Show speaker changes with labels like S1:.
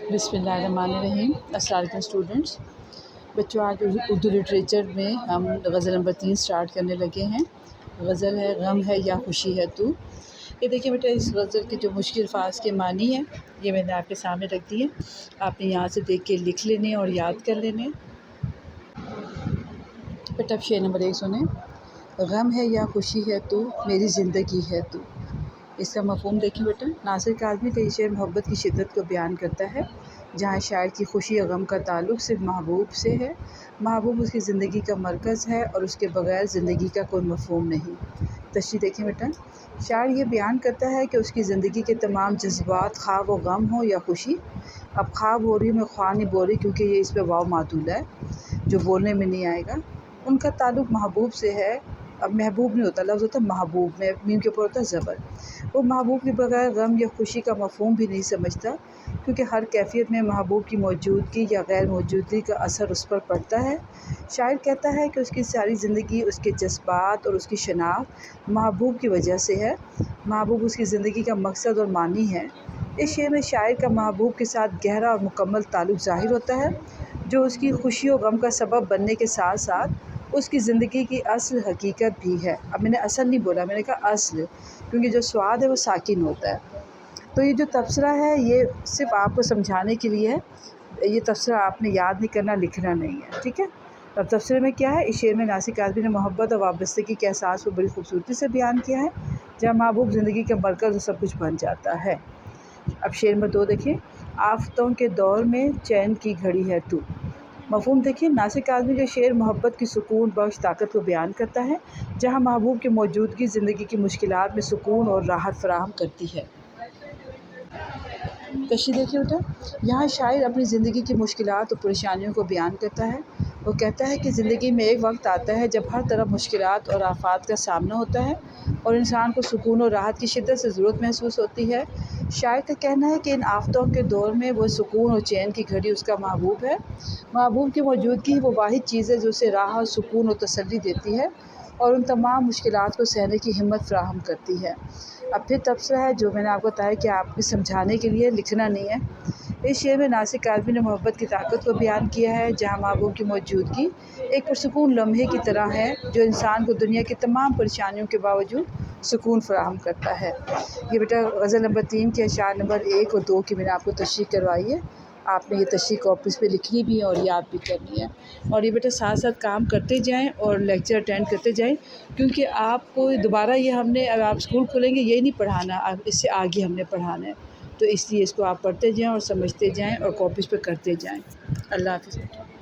S1: बिस्मिल्लाहिर्रहमानिर्रहीम। अस्सलाम वालेकुम स्टूडेंट्स। बच्चों, आज उर्दू लिटरेचर में हम गज़ल नंबर 3 स्टार्ट करने लगे हैं। गज़ल है गम है या खुशी है तू। ये देखिए बेटा, इस गज़ल के जो मुश्किल अल्फाज के मानी हैं ये मैंने आपके सामने रख दिए। आपने यहाँ से देख के लिख लेने और याद कर लेने। बेटा अब शेर नंबर 1 सुने। गम है या खुशी है तू, मेरी ज़िंदगी है तू। इसका मफ़हूम देखिए बेटा। नासिर काज़मी का ये शेर मोहब्बत की शिद्दत को बयान करता है, जहाँ शायर की खुशी और गम का ताल्लुक़ सिर्फ महबूब से है। महबूब उसकी ज़िंदगी का मरकज़ है और उसके बग़ैर ज़िंदगी का कोई मफ़हूम नहीं। तशरीह देखिए बेटा। शायर ये बयान करता है कि उसकी ज़िंदगी के तमाम जज्बात, ख़्वाह वो गम हो या खुशी। अब ख़्वाह बोल रही, मैं ख़्वाह नहीं बोल रही क्योंकि ये इस पर वाव मातूल है जो बोलने में नहीं आएगा। उनका ताल्लुक़ महबूब से है। अब महबूब नहीं होता, लफ्ज़ होता महबूब में, मीम के ऊपर होता ज़बर। वो महबूब के बगैर गम या खुशी का मफ़हूम भी नहीं समझता, क्योंकि हर कैफ़ियत में महबूब की मौजूदगी या गैर मौजूदगी का असर उस पर पड़ता है। शायर कहता है कि उसकी सारी ज़िंदगी, उसके जज्बात और उसकी शनाख्त महबूब की वजह से है। महबूब उसकी ज़िंदगी का मकसद और मानी है। इस शेर में शायर का महबूब के साथ गहरा और मुकम्मल ताल्लुक़ ज़ाहिर होता है, जो उसकी खुशी और गम का सबब बनने के साथ साथ उसकी ज़िंदगी की असल हकीकत भी है। अब मैंने असल नहीं बोला, मैंने कहा असल, क्योंकि जो स्वाद है वो साकिन होता है। तो ये जो तबसरा है ये सिर्फ आपको समझाने के लिए है। ये तबसरा आपने याद नहीं करना, लिखना नहीं है, ठीक है। अब तबसरे में क्या है, इस शेर में नासिर काज़मी ने मोहब्बत और वाबस्तगी के एहसास को बड़ी खूबसूरती से बयान किया है, जहाँ महबूब ज़िंदगी का मरकज़ और सब कुछ बन जाता है। अब शेर नंबर 2 देखिए। आफ़तों के दौर में चैन की घड़ी है तू। मफ़हूम देखिए। नासिर काज़मी का शेर मोहब्बत की सुकून बख्श ताकत को बयान करता है, जहाँ महबूब की मौजूदगी ज़िंदगी की मुश्किलात में सुकून और राहत फ़राहम करती है। तशरीह देखिए बेटा। यहाँ शायर अपनी ज़िंदगी की मुश्किलात और परेशानियों को बयान करता है। वो कहता है कि ज़िंदगी में एक वक्त आता है जब हर तरफ मुश्किलात और आफ़ात का सामना होता है और इंसान को सुकून और राहत की शिद्दत से ज़रूरत महसूस होती है। शायर का कहना है कि इन आफ़तों के दौर में वो सुकून और चैन की घड़ी उसका महबूब है। महबूब की मौजूदगी वो वाहिद चीज़ है जो उसे राह, सुकून और तसल्ली देती है और उन तमाम मुश्किलात को सहने की हिम्मत फ़राहम करती है। अब फिर तबसरा है जो मैंने आपको बताया कि आपको समझाने के लिए, लिखना नहीं है। इस शेर में नासिर काज़मी ने मोहब्बत की ताकत को बयान किया है, जहाँ महबूब की मौजूदगी एक पुरसुकून लम्हे की तरह है जो इंसान को दुनिया की तमाम परेशानियों के बावजूद सुकून फ़राहम करता है। ये बेटा गज़ल नंबर 3 के अशार नंबर 1 और 2 की मैंने आपको तशरीह करवाई है। आपने ये तशरीह कॉपीज़ पे लिखनी भी है और याद भी करनी है। और ये बेटा साथ साथ काम करते जाएं और लेक्चर अटेंड करते जाएं, क्योंकि आपको दोबारा ये हमने, अब आप स्कूल खोलेंगे यही नहीं पढ़ाना, अब इससे आगे हमने पढ़ाना है। तो इसलिए इसको आप पढ़ते जाएं और समझते जाएं और कॉपीज़ पे करते जाएं। अल्लाह हाफ़िज़।